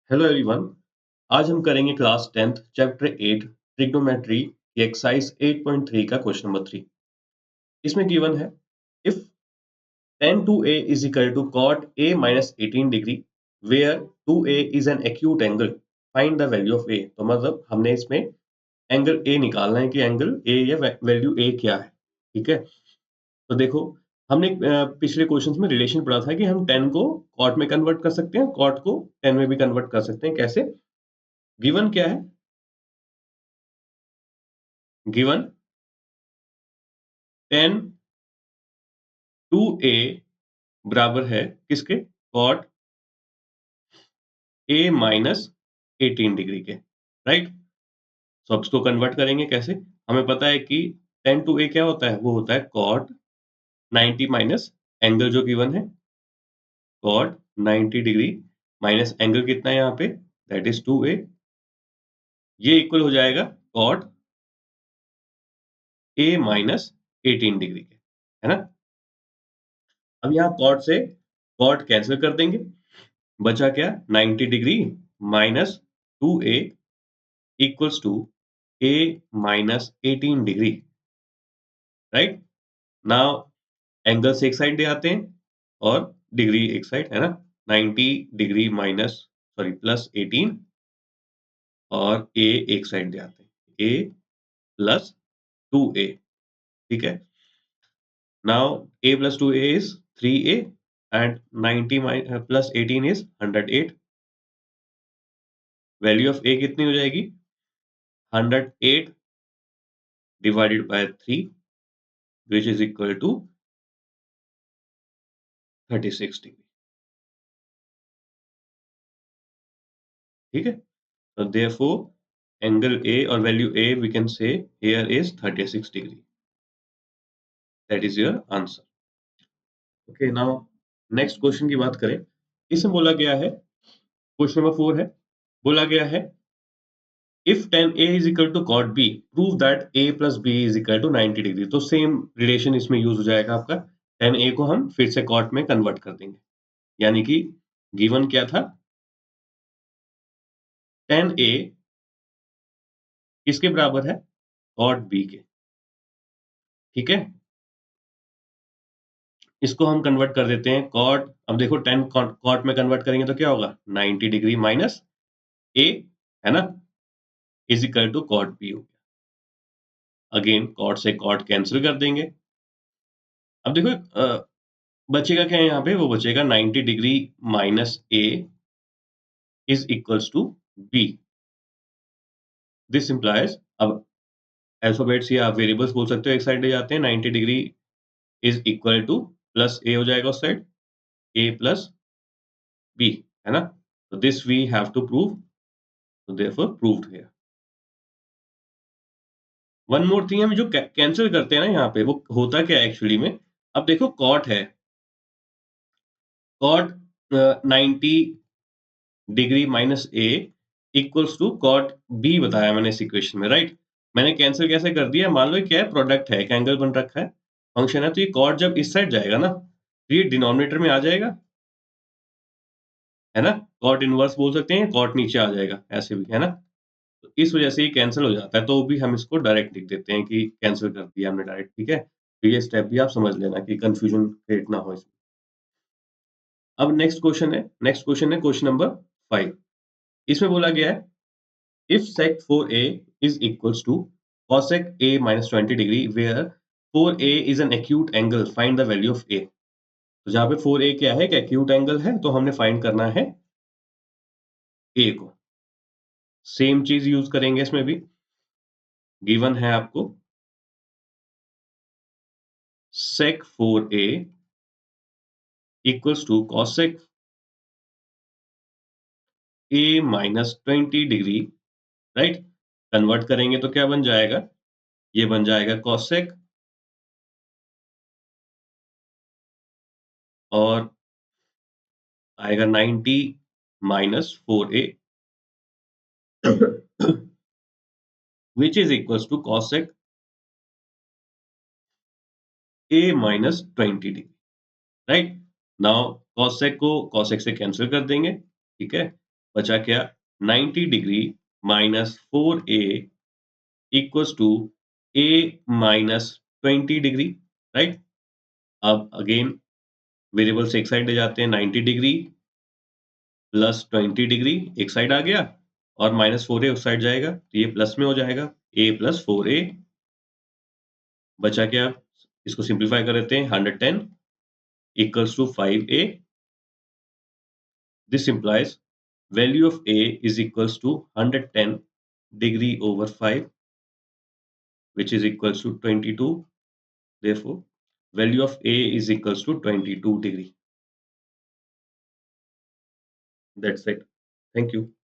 Hello everyone. आज हम करेंगे क्लास 10th चैप्टर 8 ट्रिग्नोमेट्री की एक्सरसाइज 8.3 का क्वेश्चन नंबर 3। इसमें गिवन है if tan 2a is equal to cot a minus 18 degree where 2a is an acute angle, find the value of a। तो मतलब हमने इसमें एंगल a निकालना है कि एंगल a या वैल्यू a क्या है। ठीक है, तो देखो हमने पिछले क्वेश्चंस में रिलेशन पढ़ा था कि हम tan को cot में कन्वर्ट कर सकते हैं, cot को tan में भी कन्वर्ट कर सकते हैं। कैसे? गिवन क्या है? गिवन tan 2a बराबर है किसके? cot a माइनस 18 डिग्री के, राइट। सो अब इसको कन्वर्ट करेंगे कैसे? हमें पता है कि tan 2a क्या होता है? वो होता है cot 90 माइनस एंगल जो गिवन है, cot 90 डिग्री माइनस एंगल कितना है यहाँ पे? That is 2a। ये इक्वल हो जाएगा cot a माइनस 18 डिग्री के, है ना। अब यहाँ cot से cot कैंसिल कर देंगे, बचा क्या? 90 degree minus 2a equals to a minus 18 degree, right. Now angles एक साइड ले आते हैं और डिग्री एक साइड, है ना। 90 डिग्री माइनस सॉरी प्लस 18 और a एक साइड ले आते हैं, a प्लस 2a। ठीक है, now a plus 2a is 3a and 90 plus 18 is 108। Value of a कितनी हो जाएगी? 108 divided by 3 which is equal to 36 degree. ठीक है, so therefore angle A or value A we can say here is 36 degree। That is your answer। Okay, now next question की बात करें। इसमें बोला गया है, क्वेश्चन नंबर 4 है, बोला गया है if tan A is equal to cot B prove that A plus B is equal to 90 degree. तो सेम रिलेशन इसमें यूज हो जाएगा आपका। tan A को हम फिर से cot में कन्वर्ट कर देंगे, यानी कि गिवन क्या था? tan A किसके बराबर है? cot B के। ठीक है, इसको हम कन्वर्ट कर देते हैं कॉट। अब देखो 10 कॉट में कन्वर्ट करेंगे तो क्या होगा? 90 डिग्री माइनस ए, है ना, is equal to cot B हो गया। अगेन कॉट से कॉट कैंसिल कर देंगे। अब देखो बचेगा क्या है यहाँ पे? वो बचेगा 90 degree minus A is equals to B. This implies, अब अल्फाबेट्स या वेरिएबल्स बोल सकते हो, एक साइड ले जाते हैं। 90 degree is equal to plus A हो जाएगा उस साइड, ए प्लस बी, है ना। तो this we have to prove, so therefore proved here। One more thing, हम जो कैंसिल करते हैं ना यहाँ पे, वो होता क्या है एक्चुअली में? अब देखो कॉट है, cot 90 degree minus A equals to cot B बताया मैंने इस इक्वेशन में, राइट। मैंने कैंसिल कैसे कर दिया? मान लो क्या है, प्रोडक्ट है, एक एंगल बन रखा है, फंक्शन है, तो ये कॉट जब इस साइड जाएगा ना, तो ये डिनोमिनेटर में आ जाएगा, है ना। कॉट इनवर्स बोल सकते हैं, कॉट नीचे आ जाएगा ऐसे भी, है ना। तो इस वजह से ये कैंसिल हो जाता है, तो भी हम इसको डायरेक्ट लिख देते हैं कि कैंसिल कर दिया हमने डायरेक्ट। ठीक है, तो ये स्टेप भी आप समझ लेना कि कंफ्यूजन क्रिएट ना हो इसमें। अब नेक्स्ट क्वेश्चन है क्वेश्चन नंबर 5। इसमें बोला गया है if sec 4a is equals to cosec a minus 20 degree where 4a is an acute angle, find the value of a। तो जहाँ पे 4a क्या है? एक acute angle है, तो हमने फाइंड करना है a को। सेम चीज यूज करेंगे इसमें भी। गिवन है आपको sec 4a equals to cosec a minus 20 degree, right. Convert करेंगे तो क्या बन जाएगा? ये बन जाएगा cosec और आएगा 90 माइनस 4a which is equals to cosec a minus 20 degree, right. Now cosec को cosec से कैंसिल कर देंगे, ठीक है। बचा क्या 90 degree minus 4a equals to a minus 20 degree, right. अब अगेन वेरिएबल्स एक साइड ले जाते हैं, 90 डिग्री प्लस 20 डिग्री एक साइड आ गया और माइनस 4a उस साइड जाएगा, तो ये प्लस में हो जाएगा a प्लस 4a। बचा क्या, इसको सिंप्लीफाई कर देते हैं, 110 equals to 5a। This implies value of a is equals to 110 degree over 5, which is equals to 22. Therefore value of a is equals to 22 degree. That's it. Thank you.